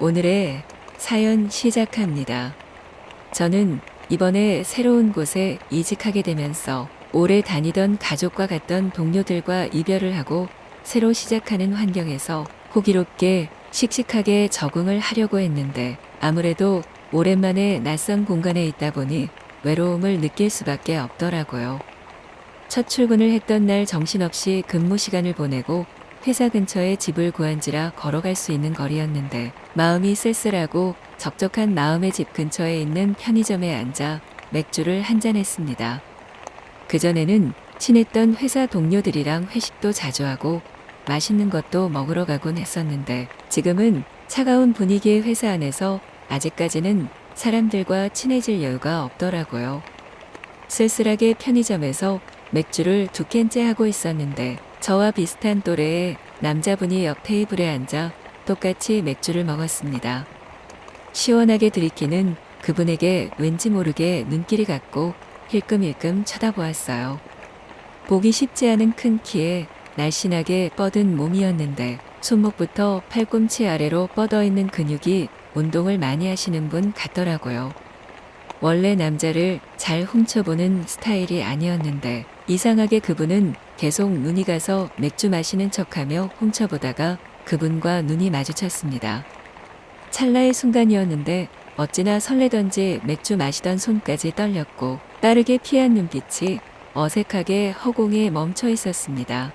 오늘의 사연 시작합니다. 저는 이번에 새로운 곳에 이직하게 되면서 오래 다니던 가족과 갔던 동료들과 이별을 하고 새로 시작하는 환경에서 호기롭게 씩씩하게 적응을 하려고 했는데 아무래도 오랜만에 낯선 공간에 있다 보니 외로움을 느낄 수밖에 없더라고요. 첫 출근을 했던 날 정신없이 근무 시간을 보내고 회사 근처에 집을 구한지라 걸어갈 수 있는 거리였는데 마음이 쓸쓸하고 적적한 마음의 집 근처에 있는 편의점에 앉아 맥주를 한잔 했습니다. 그전에는 친했던 회사 동료들이랑 회식도 자주 하고 맛있는 것도 먹으러 가곤 했었는데 지금은 차가운 분위기의 회사 안에서 아직까지는 사람들과 친해질 여유가 없더라고요. 쓸쓸하게 편의점에서 맥주를 2캔째 하고 있었는데 저와 비슷한 또래의 남자분이 옆 테이블에 앉아 똑같이 맥주를 먹었습니다. 시원하게 들이키는 그분에게 왠지 모르게 눈길이 갔고 힐끔힐끔 쳐다보았어요. 보기 쉽지 않은 큰 키에 날씬하게 뻗은 몸이었는데 손목부터 팔꿈치 아래로 뻗어있는 근육이 운동을 많이 하시는 분 같더라고요. 원래 남자를 잘 훔쳐보는 스타일이 아니었는데 이상하게 그분은 계속 눈이 가서 맥주 마시는 척하며 훔쳐보다가 그분과 눈이 마주쳤습니다. 찰나의 순간이었는데 어찌나 설레던지 맥주 마시던 손까지 떨렸고 빠르게 피한 눈빛이 어색하게 허공에 멈춰 있었습니다.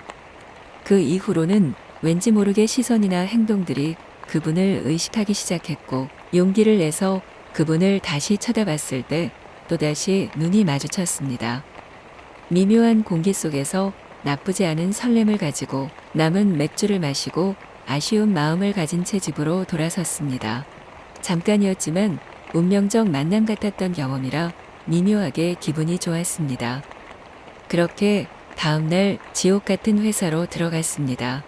그 이후로는 왠지 모르게 시선이나 행동들이 그분을 의식하기 시작했고 용기를 내서 그분을 다시 쳐다봤을 때 또다시 눈이 마주쳤습니다. 미묘한 공기 속에서 나쁘지 않은 설렘을 가지고 남은 맥주를 마시고 아쉬운 마음을 가진 채 집으로 돌아섰습니다. 잠깐이었지만 운명적 만남 같았던 경험이라 미묘하게 기분이 좋았습니다. 그렇게 다음날 지옥 같은 회사로 들어갔습니다.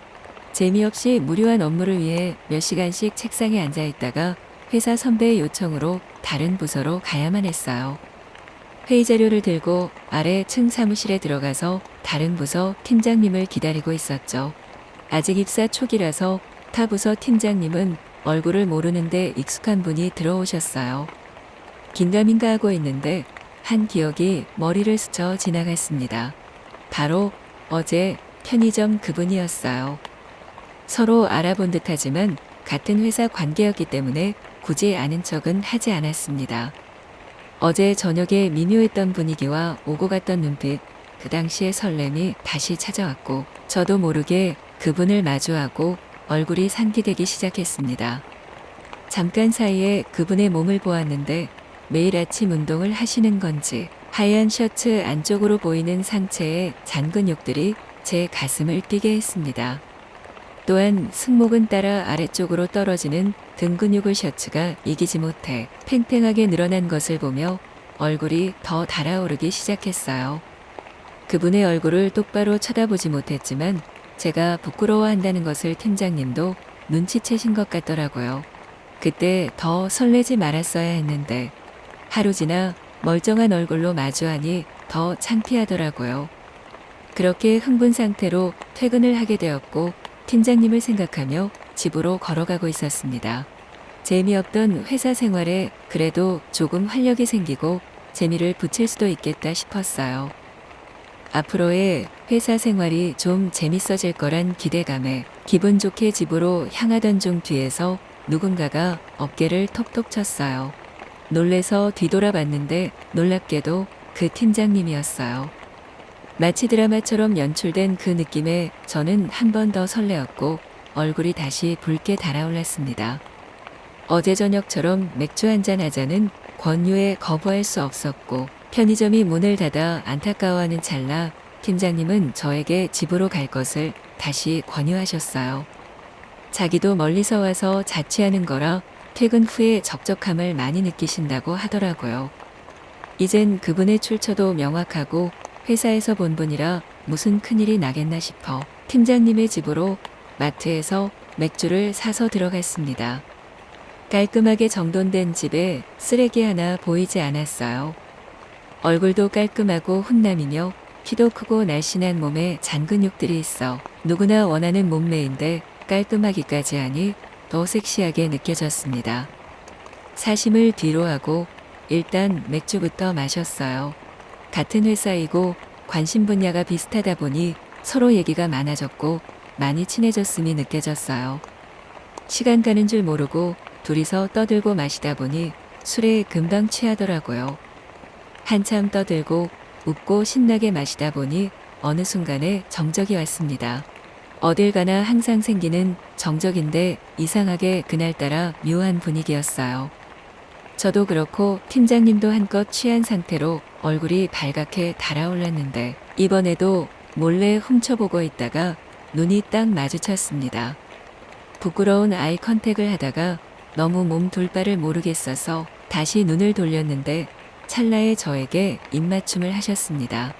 재미없이 무료한 업무를 위해 몇 시간씩 책상에 앉아 있다가 회사 선배의 요청으로 다른 부서로 가야만 했어요. 회의 자료를 들고 아래 층 사무실에 들어가서 다른 부서 팀장님을 기다리고 있었죠. 아직 입사 초기라서 타 부서 팀장님은 얼굴을 모르는데 익숙한 분이 들어오셨어요. 긴가민가 하고 있는데 한 기억이 머리를 스쳐 지나갔습니다. 바로 어제 편의점 그분이었어요. 서로 알아본 듯하지만 같은 회사 관계였기 때문에 굳이 아는 척은 하지 않았습니다. 어제 저녁에 미묘했던 분위기와 오고 갔던 눈빛, 그 당시의 설렘이 다시 찾아왔고 저도 모르게 그분을 마주하고 얼굴이 상기되기 시작했습니다. 잠깐 사이에 그분의 몸을 보았는데 매일 아침 운동을 하시는 건지 하얀 셔츠 안쪽으로 보이는 상체의 잔근육들이 제 가슴을 뛰게 했습니다. 또한 승모근 따라 아래쪽으로 떨어지는 등 근육의 셔츠가 이기지 못해 팽팽하게 늘어난 것을 보며 얼굴이 더 달아오르기 시작했어요. 그분의 얼굴을 똑바로 쳐다보지 못했지만 제가 부끄러워한다는 것을 팀장님도 눈치채신 것 같더라고요. 그때 더 설레지 말았어야 했는데 하루 지나 멀쩡한 얼굴로 마주하니 더 창피하더라고요. 그렇게 흥분 상태로 퇴근을 하게 되었고 팀장님을 생각하며 집으로 걸어가고 있었습니다. 재미없던 회사 생활에 그래도 조금 활력이 생기고 재미를 붙일 수도 있겠다 싶었어요. 앞으로의 회사 생활이 좀 재밌어질 거란 기대감에 기분 좋게 집으로 향하던 중 뒤에서 누군가가 어깨를 톡톡 쳤어요. 놀래서 뒤돌아봤는데 놀랍게도 그 팀장님이었어요. 마치 드라마처럼 연출된 그 느낌에 저는 한 번 더 설레었고 얼굴이 다시 붉게 달아올랐습니다. 어제 저녁처럼 맥주 한잔 하자는 권유에 거부할 수 없었고 편의점이 문을 닫아 안타까워하는 찰나 팀장님은 저에게 집으로 갈 것을 다시 권유하셨어요. 자기도 멀리서 와서 자취하는 거라 퇴근 후에 적적함을 많이 느끼신다고 하더라고요. 이젠 그분의 출처도 명확하고 회사에서 본 분이라 무슨 큰일이 나겠나 싶어 팀장님의 집으로 마트에서 맥주를 사서 들어갔습니다. 깔끔하게 정돈된 집에 쓰레기 하나 보이지 않았어요. 얼굴도 깔끔하고 훈남이며 키도 크고 날씬한 몸에 잔근육들이 있어 누구나 원하는 몸매인데 깔끔하기까지 하니 더 섹시하게 느껴졌습니다. 사심을 뒤로 하고 일단 맥주부터 마셨어요. 같은 회사이고 관심 분야가 비슷하다 보니 서로 얘기가 많아졌고 많이 친해졌음이 느껴졌어요. 시간 가는 줄 모르고 둘이서 떠들고 마시다 보니 술에 금방 취하더라고요. 한참 떠들고 웃고 신나게 마시다 보니 어느 순간에 정적이 왔습니다. 어딜 가나 항상 생기는 정적인데 이상하게 그날따라 묘한 분위기였어요. 저도 그렇고 팀장님도 한껏 취한 상태로 얼굴이 발갛게 달아올랐는데 이번에도 몰래 훔쳐보고 있다가 눈이 딱 마주쳤습니다. 부끄러운 아이 컨택을 하다가 너무 몸 둘 바를 모르겠어서 다시 눈을 돌렸는데 찰나에 저에게 입맞춤을 하셨습니다.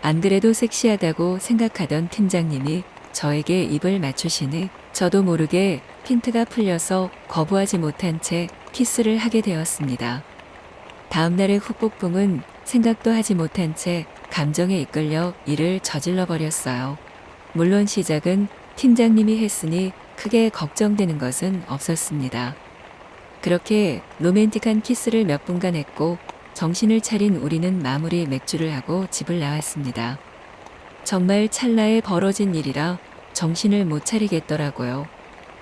안 그래도 섹시하다고 생각하던 팀장님이 저에게 입을 맞추시니 저도 모르게 핀트가 풀려서 거부하지 못한 채 키스를 하게 되었습니다. 다음날의 후폭풍은 생각도 하지 못한 채 감정에 이끌려 일을 저질러 버렸어요. 물론 시작은 팀장님이 했으니 크게 걱정되는 것은 없었습니다. 그렇게 로맨틱한 키스를 몇 분간 했고 정신을 차린 우리는 마무리 맥주를 하고 집을 나왔습니다. 정말 찰나에 벌어진 일이라 정신을 못 차리겠더라고요.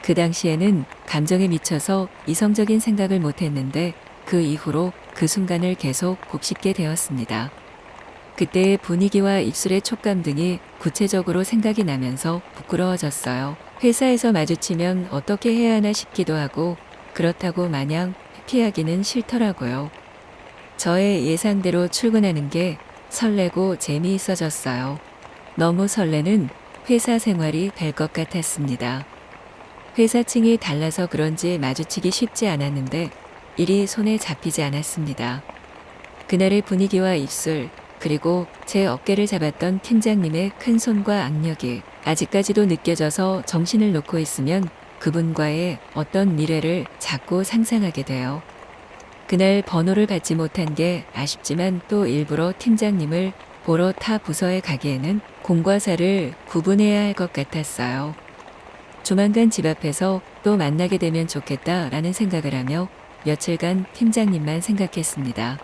그 당시에는 감정에 미쳐서 이성적인 생각을 못했는데 그 이후로 그 순간을 계속 곱씹게 되었습니다. 그때의 분위기와 입술의 촉감 등이 구체적으로 생각이 나면서 부끄러워졌어요. 회사에서 마주치면 어떻게 해야 하나 싶기도 하고 그렇다고 마냥 피하기는 싫더라고요. 저의 예상대로 출근하는 게 설레고 재미있어졌어요. 너무 설레는 회사 생활이 될 것 같았습니다. 회사층이 달라서 그런지 마주치기 쉽지 않았는데 일이 손에 잡히지 않았습니다. 그날의 분위기와 입술 그리고 제 어깨를 잡았던 팀장님의 큰 손과 악력이 아직까지도 느껴져서 정신을 놓고 있으면 그분과의 어떤 미래를 자꾸 상상하게 돼요. 그날 번호를 받지 못한 게 아쉽지만 또 일부러 팀장님을 보러 타 부서에 가기에는 공과 사를 구분해야 할 것 같았어요. 조만간 집 앞에서 또 만나게 되면 좋겠다라는 생각을 하며 며칠간 팀장님만 생각했습니다.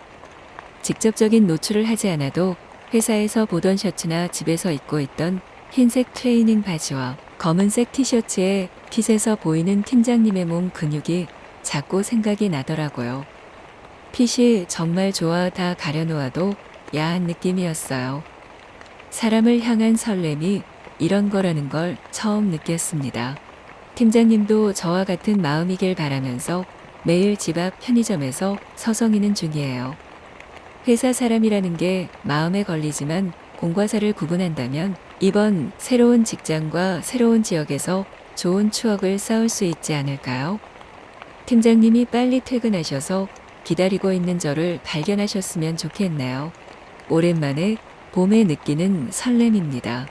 직접적인 노출을 하지 않아도 회사에서 보던 셔츠나 집에서 입고 있던 흰색 트레이닝 바지와 검은색 티셔츠에 핏에서 보이는 팀장님의 몸 근육이 자꾸 생각이 나더라고요. 핏이 정말 좋아 다 가려놓아도 야한 느낌이었어요. 사람을 향한 설렘이 이런 거라는 걸 처음 느꼈습니다. 팀장님도 저와 같은 마음이길 바라면서 매일 집 앞 편의점에서 서성이는 중이에요. 회사 사람이라는 게 마음에 걸리지만 공과 사를 구분한다면 이번 새로운 직장과 새로운 지역에서 좋은 추억을 쌓을 수 있지 않을까요? 팀장님이 빨리 퇴근하셔서 기다리고 있는 저를 발견하셨으면 좋겠네요. 오랜만에 봄에 느끼는 설렘입니다.